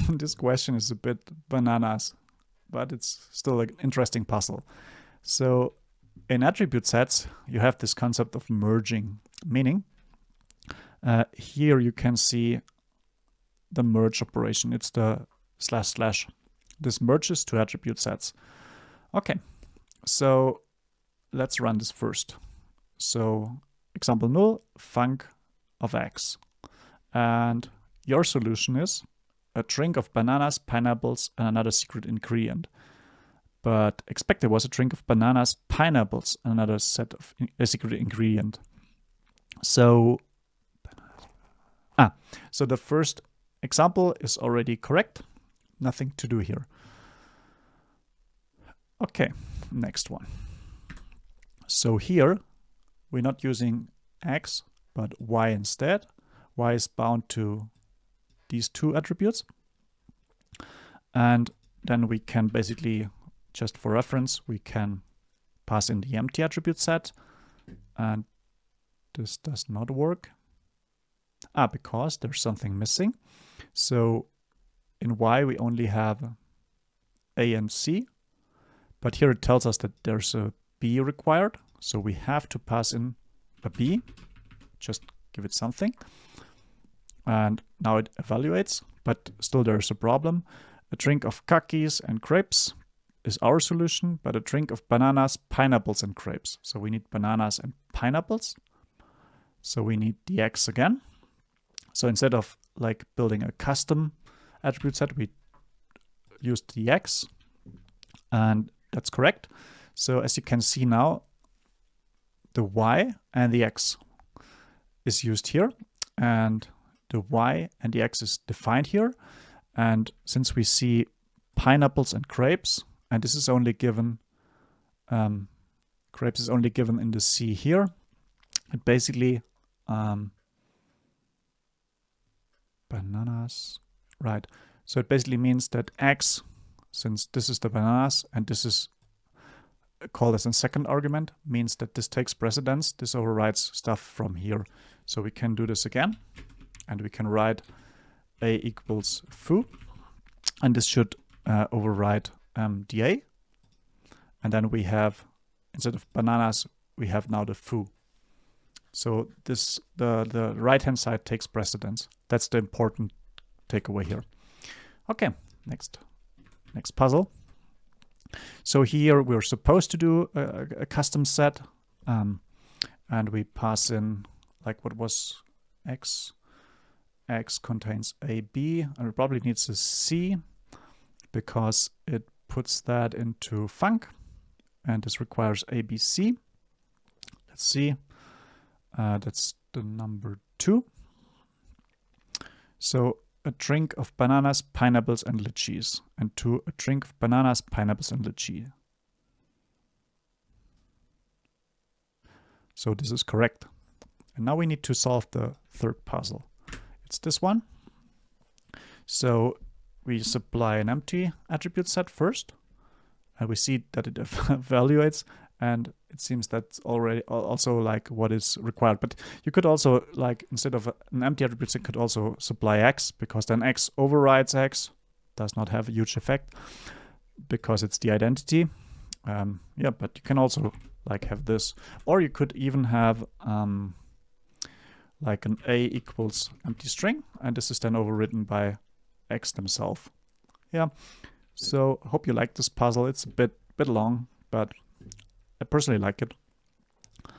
This question is a bit bananas, but it's still an interesting puzzle. So in attribute sets, you have this concept of merging, meaning here you can see the merge operation. It's the // This merges two attribute sets. Okay, so let's run this first. So example null, func of x. And your solution is a drink of bananas, pineapples, and another secret ingredient. But expect there was a drink of bananas, pineapples, and another set of a secret ingredient. So, so the first example is already correct. Nothing to do here. Okay, next one. So here we're not using x, but y instead. Y is bound to these two attributes. And then we can basically, just for reference, we can pass in the empty attribute set. And this does not work. Because there's something missing. So in y we only have a and c. But here it tells us that there's a b required. So we have to pass in a b. Just give it something. And now it evaluates, but still there's a problem. A drink of cookies and grapes is our solution, but a drink of bananas, pineapples, and grapes. So we need bananas and pineapples. So we need the x again. So instead of like building a custom attribute set, we used the x, and that's correct. So as you can see now, the y and the x is used here, and the y and the x is defined here. And since we see pineapples and grapes, and this is only given, grapes is only given in the C here, it basically, bananas, right. So it basically means that x, since this is the bananas and this is called as a second argument, means that this takes precedence. This overrides stuff from here. So we can do this again, and we can write a equals foo, and this should override the a. And then we have, instead of bananas, we have now the foo. So this the right-hand side takes precedence. That's the important takeaway here. Okay, next puzzle. So here we're supposed to do a custom set, and we pass in like what was x. X contains a b, and it probably needs a c because it puts that into func, and this requires abc. Let's see. That's the number 2. So a drink of bananas, pineapples, and lychees. And 2, a drink of bananas, pineapples, and lychee. So this is correct. And now we need to solve the third puzzle. It's this one. So we supply an empty attribute set first, and we see that it evaluates, and it seems that's already also like what is required. But you could also, like, instead of an empty attribute set, could also supply x, because then x overrides x. Does not have a huge effect because it's the identity. Yeah, but you can also like have this, or you could even have like an a equals empty string, and this is then overridden by x themselves. Yeah, so hope you like this puzzle. It's a bit long, but I personally like it.